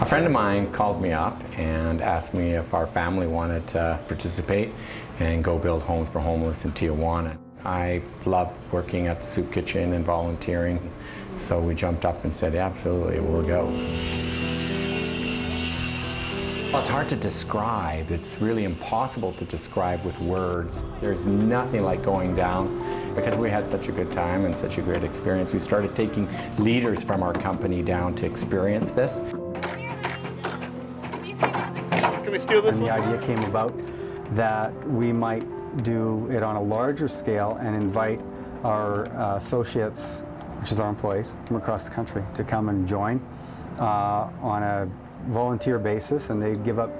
A friend of mine called me up and asked me if our family wanted to participate and go build homes for homeless in Tijuana. I love working at the soup kitchen and volunteering, so we jumped up and said, absolutely, we'll go. Well, it's hard to describe. It's really impossible to describe with words. There's nothing like going down. Because we had such a good time and such a great experience, we started taking leaders from our company down to experience this. Can we steal this And the one? idea came about that we might do it on a larger scale and invite our associates, which is our employees from across the country, to come and join on a volunteer basis, and they'd give up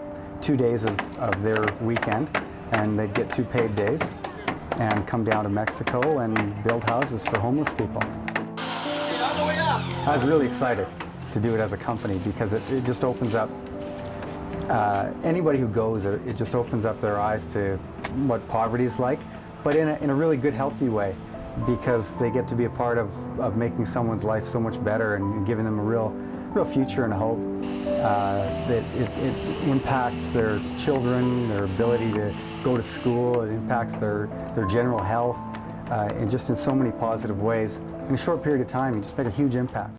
2 days of their weekend, and they'd get 2 paid days and come down to Mexico and build houses for homeless people. I was really excited to do it as a company because it just opens up, anybody who goes, it just opens up their eyes to what poverty is like, but in a really good, healthy way, because they get to be a part of making someone's life so much better and giving them a real future and hope. That it impacts their children, their ability to go to school, it impacts their general health, and just in so many positive ways. In a short period of time, you just make a huge impact.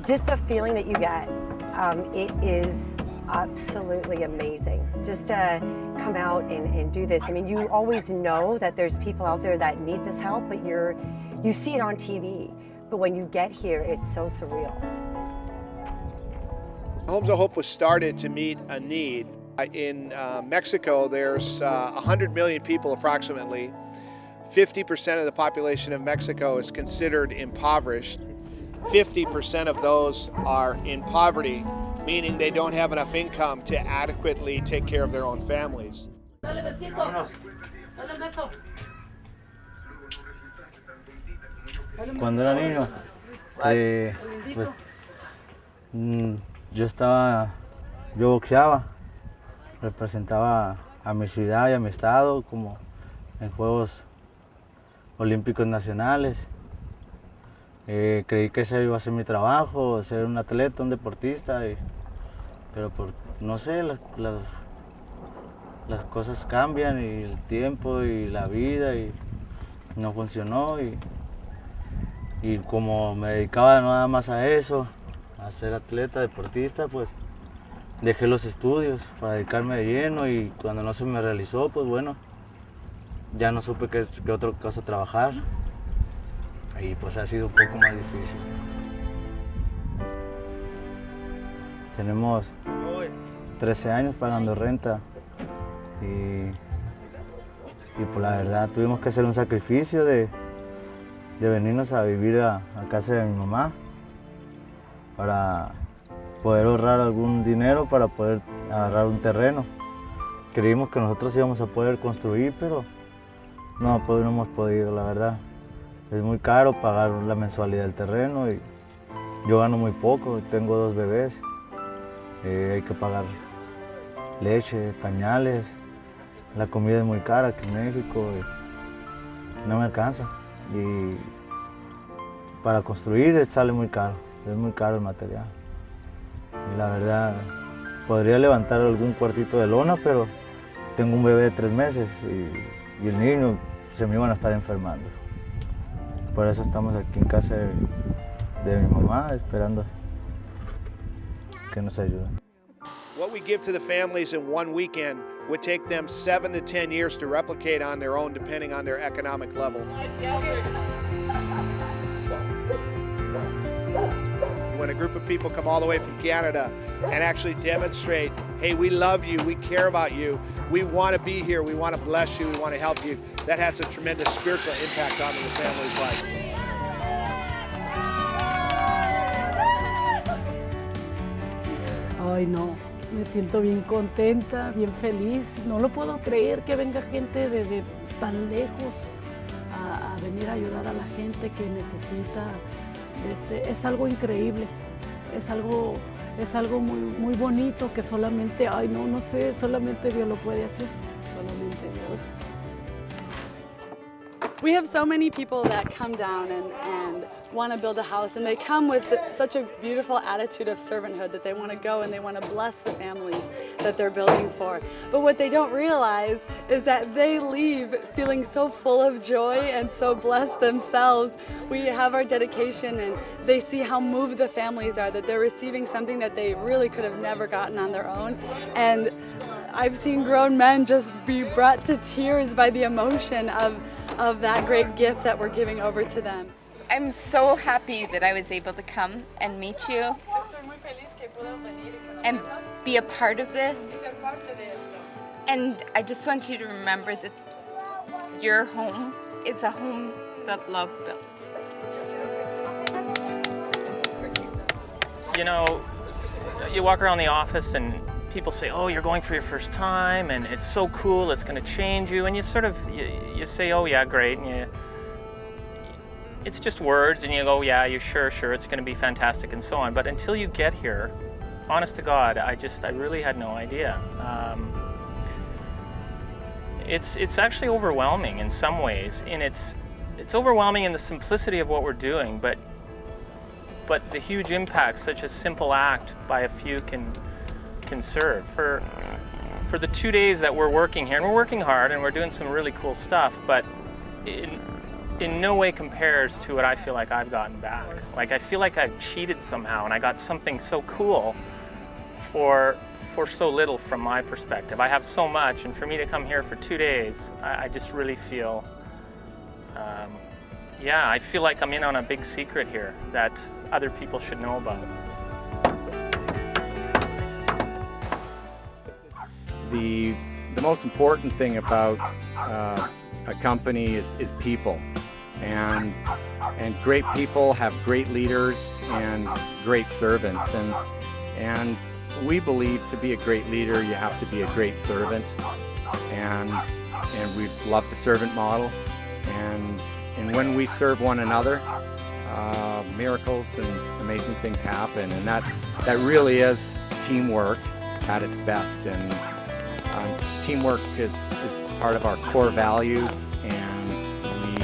Just the feeling that you get, it is absolutely amazing. Just to come out and do this. I mean, you always know that there's people out there that need this help, but you see it on TV. But when you get here, it's so surreal. Homes of Hope was started to meet a need. In Mexico, there's 100 million people approximately. 50% of the population of Mexico is considered impoverished. 50% of those are in poverty, meaning they don't have enough income to adequately take care of their own families. Cuando era niño, pues, yo boxeaba, representaba a mi ciudad y a mi estado como en Juegos Olímpicos Nacionales. Creí que ese iba a ser mi trabajo, ser un atleta, un deportista, pero no sé, las cosas cambian y el tiempo y la vida y no funcionó y como me dedicaba nada más a eso, a ser atleta, deportista, pues dejé los estudios para dedicarme de lleno y cuando no se me realizó, pues bueno, ya no supe qué otra cosa trabajar y pues ha sido un poco más difícil. Tenemos 13 años pagando renta y pues la verdad tuvimos que hacer un sacrificio de venirnos a vivir a casa de mi mamá para poder ahorrar algún dinero para poder agarrar un terreno. Creímos que nosotros íbamos a poder construir, pero no hemos podido, la verdad. Es muy caro pagar la mensualidad del terreno y yo gano muy poco, tengo 2 bebés. Hay que pagar leche, pañales, la comida es muy cara aquí en México y no me alcanza. Y para construir sale muy caro, es muy caro el material. Y la verdad, podría levantar algún cuartito de lona, pero tengo un bebé de 3 meses y el niño se me iban a estar enfermando. Por eso estamos aquí en casa de mi mamá, esperando que nos ayuden. What we give to the families in one weekend would take them 7 to 10 years to replicate on their own, depending on their economic level. When a group of people come all the way from Canada and actually demonstrate, hey, we love you, we care about you, we want to be here, we want to bless you, we want to help you, that has a tremendous spiritual impact on the family's life. Ay, no, me siento bien contenta, bien feliz. No lo puedo creer que venga gente de tan lejos a venir a ayudar a la gente que necesita. Es algo increíble, es algo muy bonito que solamente, ay no sé, solamente Dios lo puede hacer, solamente Dios. We have so many people that come down and want to build a house, and they come with such a beautiful attitude of servanthood that they want to go and they want to bless the families that they're building for. But what they don't realize is that they leave feeling so full of joy and so blessed themselves. We have our dedication and they see how moved the families are, that they're receiving something that they really could have never gotten on their own. And I've seen grown men just be brought to tears by the emotion of that great gift that we're giving over to them. I'm so happy that I was able to come and meet you and be a part of this. And I just want you to remember that your home is a home that love built. You know, you walk around the office and people say, oh, you're going for your first time and it's so cool, it's going to change you. And you sort of, you say, oh yeah, great. And it's just words and you go, yeah, you're sure, it's going to be fantastic and so on. But until you get here, honest to God, I really had no idea. It's actually overwhelming in some ways. And it's overwhelming in the simplicity of what we're doing, but the huge impact such a simple act by a few can serve. For the 2 days that we're working here, and we're working hard and we're doing some really cool stuff, but in no way compares to what I feel like I've gotten back. Like I feel like I've cheated somehow and I got something so cool for so little from my perspective. I have so much, and for me to come here for 2 days, I just really feel, yeah, I feel like I'm in on a big secret here that other people should know about. The most important thing about a company is people, and great people have great leaders and great servants, and we believe to be a great leader you have to be a great servant, and we love the servant model, and when we serve one another, miracles and amazing things happen, and that really is teamwork at its best. And teamwork is part of our core values, and we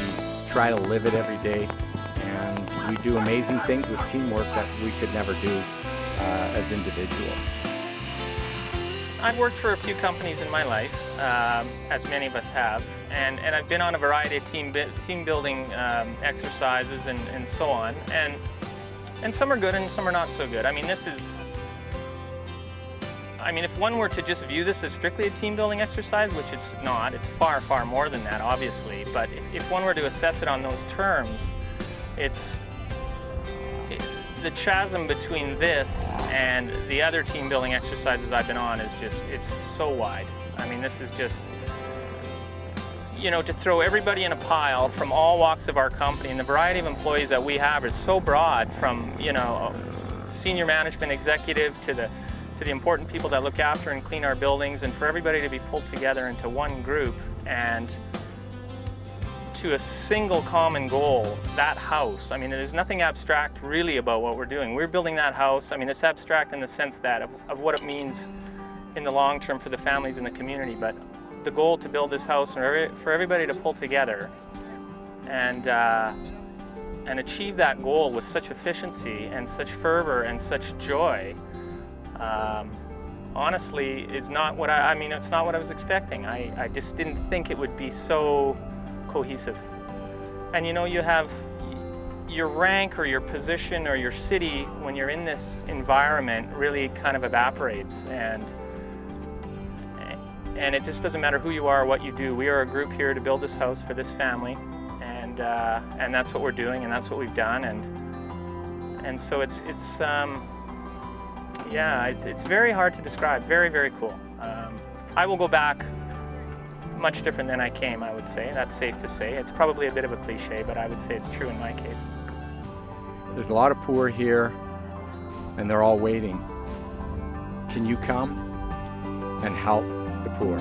try to live it every day, and we do amazing things with teamwork that we could never do as individuals. I've worked for a few companies in my life, as many of us have, and I've been on a variety of team building exercises and so on, and some are good and some are not so good. I mean, if one were to just view this as strictly a team building exercise, which it's not, it's far, far more than that, obviously, but if one were to assess it on those terms, the chasm between this and the other team building exercises I've been on is just, it's so wide. I mean, this is just, you know, to throw everybody in a pile from all walks of our company, and the variety of employees that we have is so broad, from, you know, senior management executive to the important people that look after and clean our buildings, and for everybody to be pulled together into one group and to a single common goal, that house. I mean, there's nothing abstract really about what we're doing. We're building that house. I mean, it's abstract in the sense that of what it means in the long term for the families in the community, but the goal to build this house and for everybody to pull together and achieve that goal with such efficiency and such fervor and such joy, honestly, is not what it's not what I was expecting. I just didn't think it would be so cohesive. And you know, you have your rank or your position or your city when you're in this environment really kind of evaporates, and it just doesn't matter who you are or what you do. We are a group here to build this house for this family, and that's what we're doing, and that's what we've done, and so it's very hard to describe. Very, very cool. I will go back much different than I came, I would say. That's safe to say. It's probably a bit of a cliche, but I would say it's true in my case. There's a lot of poor here, and they're all waiting. Can you come and help the poor?